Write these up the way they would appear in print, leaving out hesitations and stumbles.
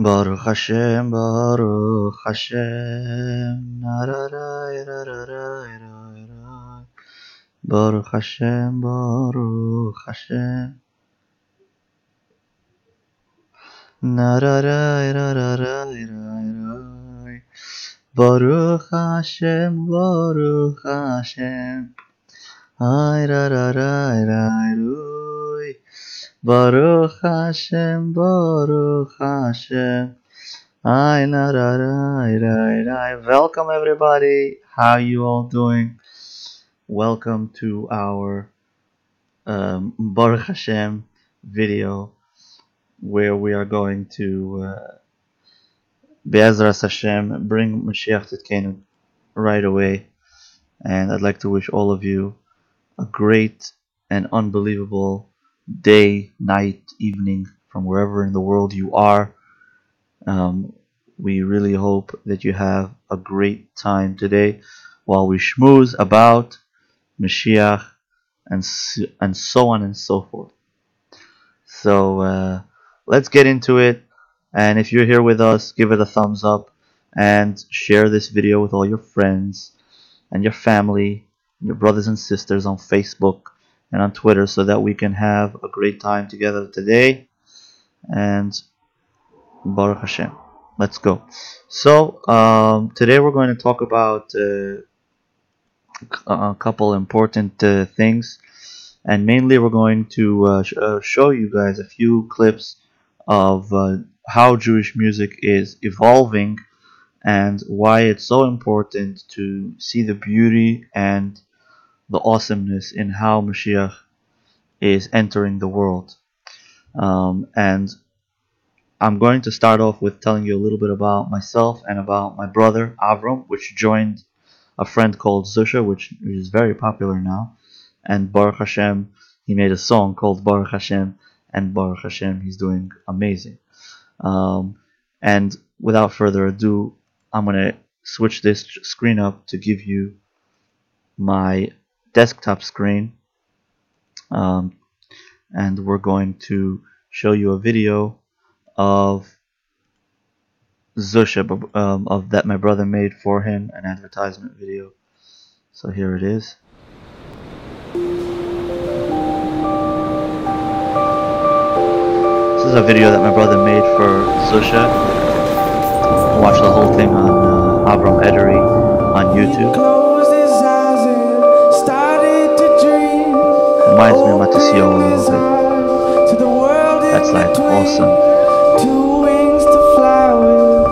Baruch hashem, Baruch hashem, na-ra-ra-ra-ra-ra-ra-ra. Baruch hashem, Baruch hashem, na-ra-ra-ra-ra-ra-ra-ra. Baruch hashem, Baruch hashem, ay-ra-ra-ra-ra-ra. Baruch hashem, Baruch hashem. Hi, na ra ra ra. Welcome everybody. How you all doing? Welcome to our Baruch Hashem video, where we are going to Be'ezras Hashem bring Mashiach Tzidkenu right away. And I'd like to wish all of you a great and unbelievable day, night, evening, from wherever in the world you are. We really hope that you have a great time today while we schmooze about Mashiach and so on and so forth. So let's get into it. And if you're here with us, give it a thumbs up and share this video with all your friends and your family, and your brothers and sisters on Facebook and on Twitter, so that we can have a great time together today. And Baruch Hashem. Let's go. So today we're going to talk about a couple important things, and mainly we're going to show you guys a few clips of how Jewish music is evolving and why it's so important to see the beauty and the awesomeness in how Mashiach is entering the world. And I'm going to start off with telling you a little bit about myself and about my brother Avram, which joined a friend called Zusha, which is very popular now. And Baruch Hashem, he made a song called Baruch Hashem, and Baruch Hashem, he's doing amazing. And without further ado, I'm going to switch this screen up to give you my desktop screen, and we're going to show you a video of Zusha, of that my brother made for him, an advertisement video. So here it is. This is a video that my brother made for Zusha. You can watch the whole thing on Avram Edery on YouTube. Reminds me of Matisio a little bit. That's like awesome. Two wings to fly with,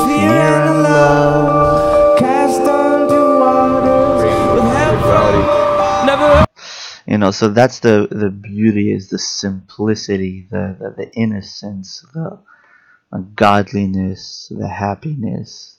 fear and love, cast onto waters with help from never. You know, so that's the beauty, is the simplicity, the innocence, the godliness, the happiness.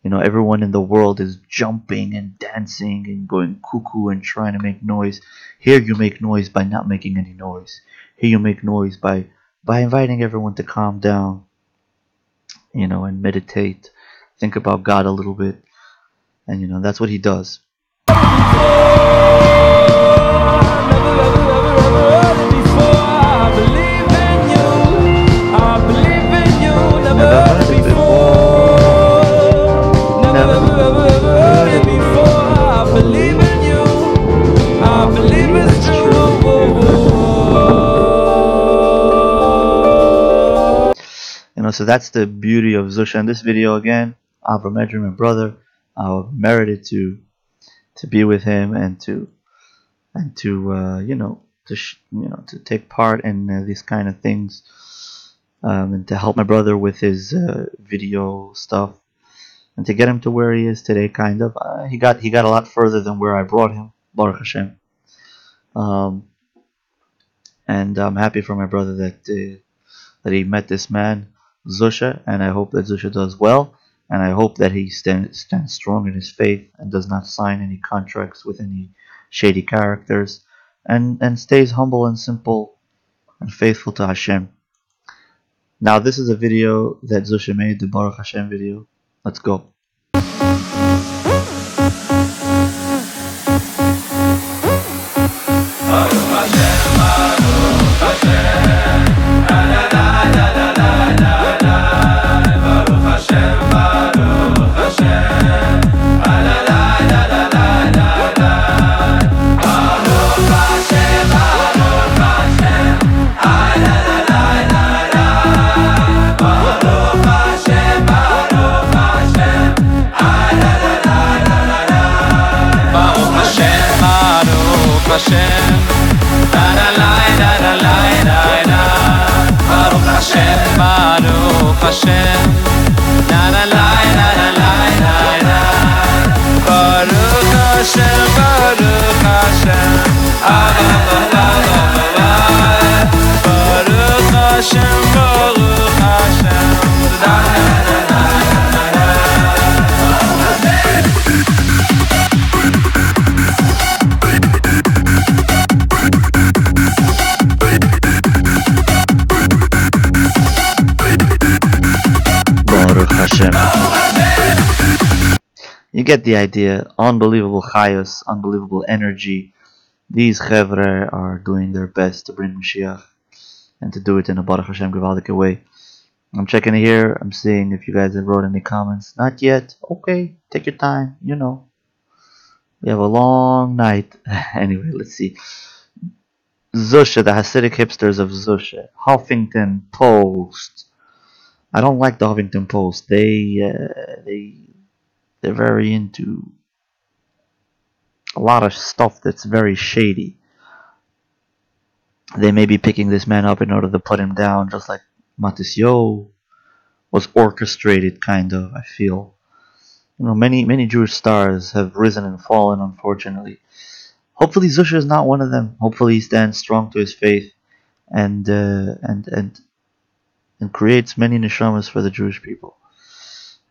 You know, everyone in the world is jumping and dancing and going cuckoo and trying to make noise. Here you make noise by not making any noise. Here you make noise by inviting everyone to calm down, you know, and meditate, think about God a little bit. And, you know, that's what he does. So that's the beauty of Zusha. In this video, again, Avram Edery, my brother, merited to be with him and to take part in these kind of things, and to help my brother with his video stuff, and to get him to where he is today. Kind of, he got a lot further than where I brought him. Baruch Hashem. And I'm happy for my brother that he met this man, Zusha, and I hope that Zusha does well, and I hope that he stands strong in his faith and does not sign any contracts with any shady characters, and stays humble and simple and faithful to Hashem. Now this is a video that Zusha made, the Baruch Hashem video. Let's go. Baruch Hashem, Baruch Hashem, hashem, Baruch hashem. Baruch Hashem. You get the idea. Unbelievable chayos, unbelievable energy. These chevre are doing their best to bring Mashiach and to do it in a Baruch Hashem gewaldige way. I'm checking here. I'm seeing if you guys have wrote any comments. Not yet. Okay, take your time. You know, we have a long night. Anyway, let's see. Zusha, the Hasidic hipsters of Zusha. Huffington Post. I don't like the Huffington Post. They're very into a lot of stuff that's very shady. They may be picking this man up in order to put him down, just like Matisyo was orchestrated, kind of. I feel, many Jewish stars have risen and fallen, unfortunately. Hopefully, Zusha is not one of them. Hopefully, he stands strong to his faith and creates many neshamas for the Jewish people.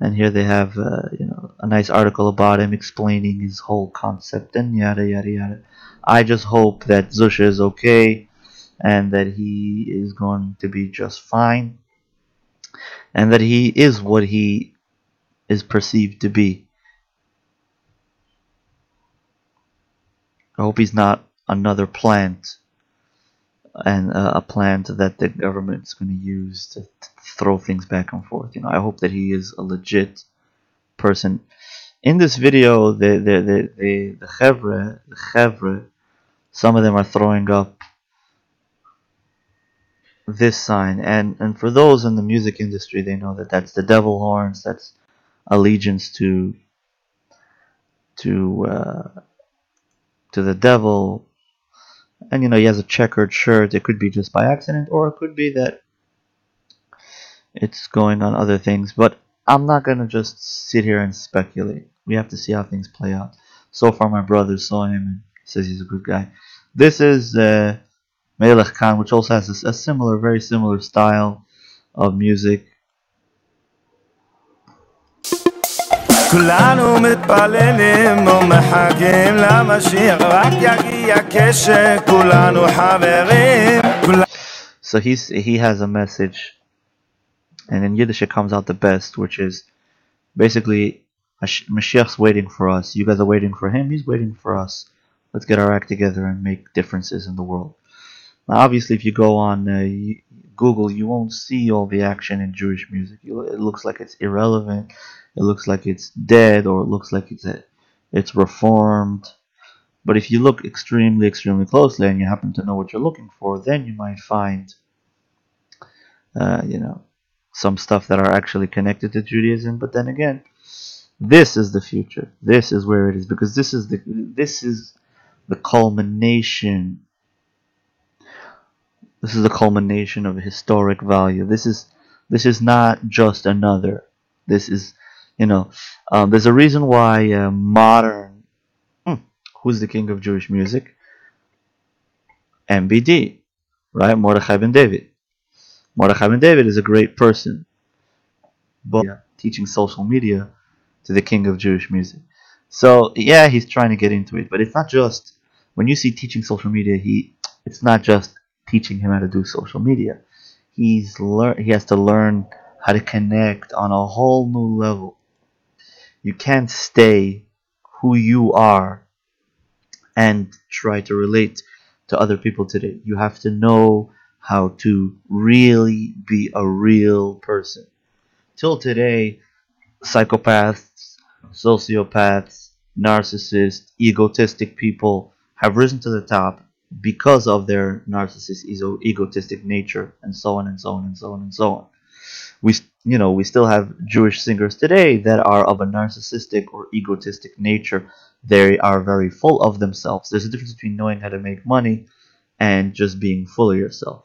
And here they have, a nice article about him explaining his whole concept and yada yada yada. I just hope that Zusha is okay and that he is going to be just fine and that he is what he is perceived to be. I hope he's not another plant and a plant that the government's going to use to throw things back and forth. I hope that he is a legit person. In this video, the chevre, some of them are throwing up this sign, and for those in the music industry, they know that that's the devil horns. That's allegiance to the devil. And he has a checkered shirt. It could be just by accident, or it could be that it's going on other things. But I'm not gonna just sit here and speculate. We have to see how things play out. So far, my brother saw him and says he's a good guy. This is Melech Khan, which also has a similar, very similar style of music. כולנו מתפללים ומחכים למשיח רק יגיע כשכולנו חברים. So he has a message, and in Yiddish it comes out the best, which is basically Mashiach's waiting for us. You guys are waiting for him. He's waiting for us. Let's get our act together and make differences in the world. Now, obviously, if you go on Google, you won't see all the action in Jewish music. It looks like it's irrelevant. It looks like it's dead, or it looks like it's reformed. But if you look extremely, extremely closely, and you happen to know what you're looking for, then you might find, some stuff that are actually connected to Judaism. But then again, this is the future. This is where it is, because this is the culmination. This is the culmination of historic value. This is not just another. This is, there's a reason why modern. Who's the king of Jewish music? MBD, right? Mordechai ben David. Mordechai ben David is a great person, but teaching social media to the king of Jewish music. So yeah, he's trying to get into it, but it's not just when you see teaching social media. It's not just teaching him how to do social media. He has to learn how to connect on a whole new level. You can't stay who you are and try to relate to other people today. You have to know how to really be a real person. Till today, psychopaths, sociopaths, narcissists, egotistic people have risen to the top because of their narcissistic, egotistic nature, and so on and so on and so on and so on. We still have Jewish singers today that are of a narcissistic or egotistic nature. They are very full of themselves. There's a difference between knowing how to make money and just being full of yourself.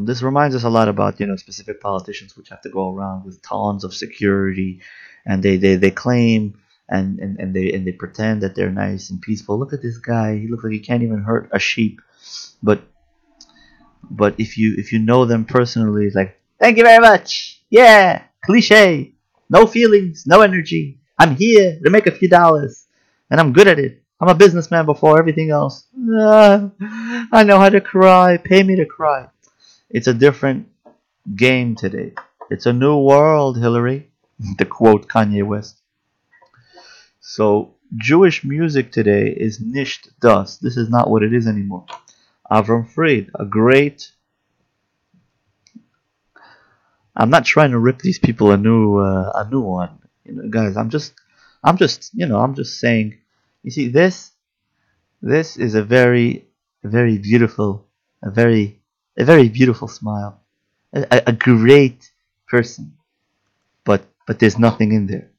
This reminds us a lot about specific politicians which have to go around with tons of security, and they claim and they pretend that they're nice and peaceful. Look at this guy; he looks like he can't even hurt a sheep. But But if you know them personally, it's like, thank you very much. Yeah, cliche. No feelings, no energy. I'm here to make a few dollars, and I'm good at it. I'm a businessman before everything else. I know how to cry. Pay me to cry. It's a different game today. It's a new world, Hillary. To quote Kanye West. So Jewish music today is nished dust. This is not what it is anymore. Avram Fried, a great. I'm not trying to rip these people a new one, guys. I'm just saying. You see, this is a very beautiful, a very, a very beautiful smile, a great person. But there's nothing in there.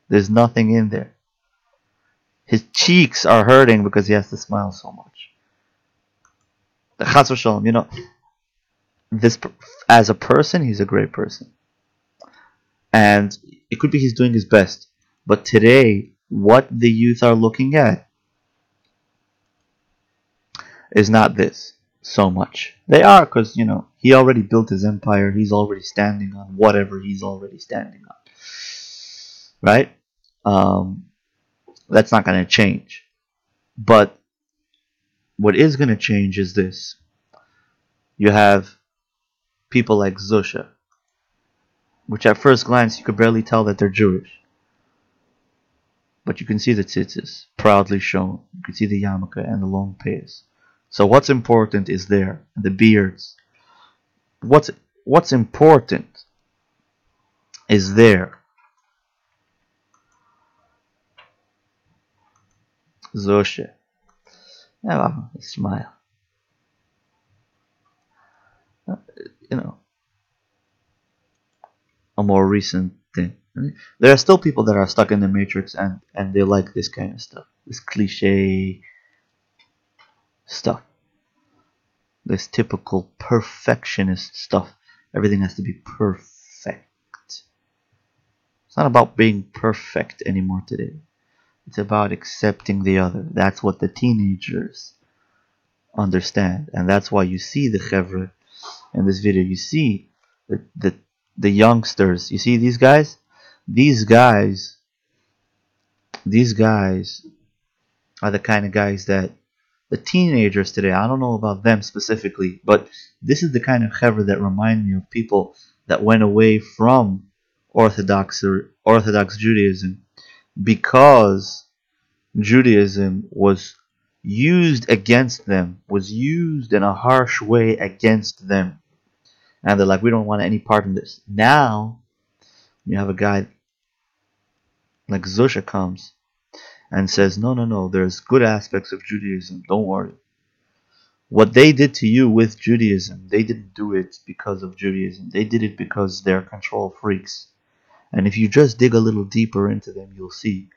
There's nothing in there. His cheeks are hurting because he has to smile so much. The Chas v'shalom, this as a person, he's a great person, and it could be he's doing his best. But today, what the youth are looking at is not this so much. They are because he already built his empire. He's already standing on whatever he's already standing on, right? Um, that's not going to change. But what is going to change is this: you have people like Zusha, which at first glance you could barely tell that they're Jewish. But you can see the tzitzis proudly shown. You can see the yarmulke and the long payas. So what's important is there. The beards. What's important is there. Zoshe. Oh, smile. You know, a more recent thing. There are still people that are stuck in the matrix and they like this kind of stuff. This cliche stuff. This typical perfectionist stuff. Everything has to be perfect. It's not about being perfect anymore today. It's about accepting the other. That's what the teenagers understand. And that's why you see the chevra in this video. You see the youngsters. You see these guys? These guys are the kind of guys that the teenagers today, I don't know about them specifically, but this is the kind of chevra that remind me of people that went away from Orthodox Judaism because Judaism was used against them, was used in a harsh way against them. And they're like, we don't want any part in this. Now, you have a guy like Zusha comes and says, no, there's good aspects of Judaism, don't worry. What they did to you with Judaism, they didn't do it because of Judaism. They did it because they're control freaks. And if you just dig a little deeper into them, you'll see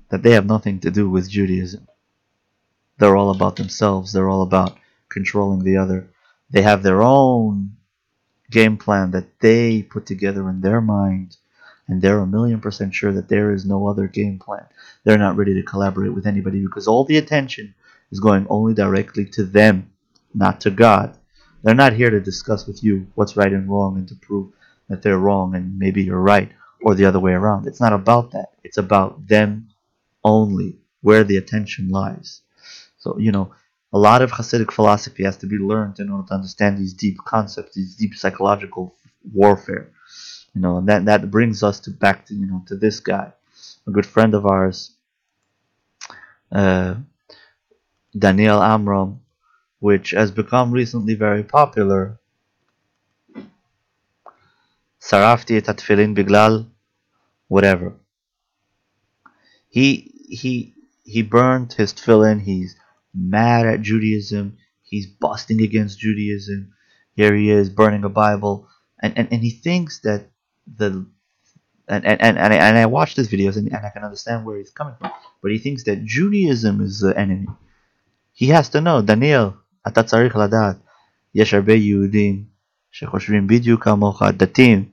that they have nothing to do with Judaism. They're all about themselves. They're all about controlling the other. They have their own game plan that they put together in their mind, and they're 1,000,000% sure that there is no other game plan. They're not ready to collaborate with anybody because all the attention is going only directly to them, not to God. They're not here to discuss with you what's right and wrong and to prove that they're wrong and maybe you're right, or the other way around. It's not about that. It's about them only, where the attention lies. So, a lot of Hasidic philosophy has to be learned in order to understand these deep concepts, these deep psychological warfare. And that brings us back to this guy, a good friend of ours, Daniel Amram, which has become recently very popular. Sarafti et atfilin biglal, whatever. He burned his tefillin. He's mad at Judaism. He's busting against Judaism. Here he is burning a Bible, and he thinks that the and I watched his videos and I can understand where he's coming from. But he thinks that Judaism is the enemy. He has to know, Daniel, אתה צריך לדעת, יש הרבה יהודים שחושבים בדיוק כמוך, דתיים,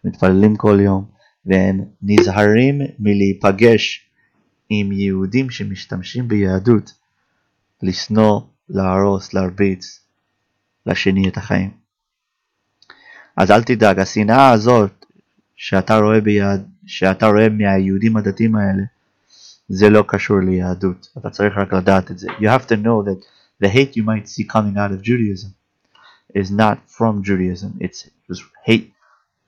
שמתפללים כל יום, והם נזהרים מלהיפגש עם יהודים שמשתמשים ביהדות לשנוא, להרוס, להרביץ. לשני את החיים. אז אל תדאג, השנאה הזאת שאתה רואה מהיהודים הדתיים האלה, זה לא קשור ליהדות. אתה צריך רק לדעת את זה. You have to know that the hate you might see coming out of Judaism is not from Judaism. It's just hate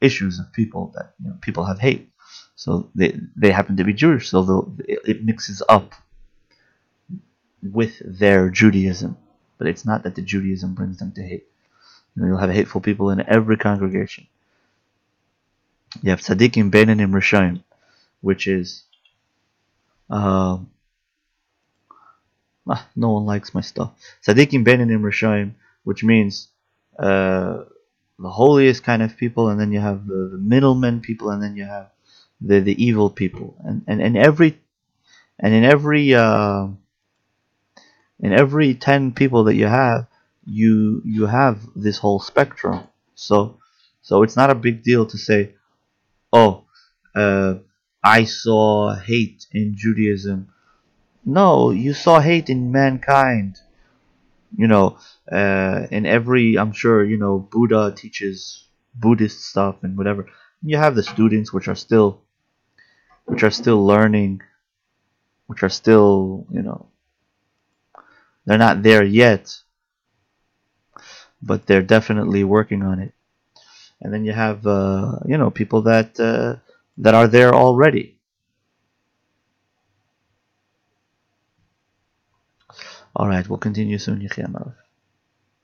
issues of people that people have hate. So they happen to be Jewish, so it mixes up with their Judaism. But it's not that the Judaism brings them to hate. You'll have hateful people in every congregation. You have tzaddikim beinanim rishaim, which is no one likes my stuff. Tzaddikim beinanim rishaim, which means the holiest kind of people, and then you have the middlemen people, and then you have the evil people, and in every 10 people that you have, you have this whole spectrum. So it's not a big deal to say, oh, I saw hate in Judaism. No, you saw hate in mankind. In every, I'm sure, Buddha teaches Buddhist stuff and whatever. You have the students which are still learning, which are still, they're not there yet, but they're definitely working on it. And then you have, people that are there already. All right, we'll continue soon, Yichya Malach.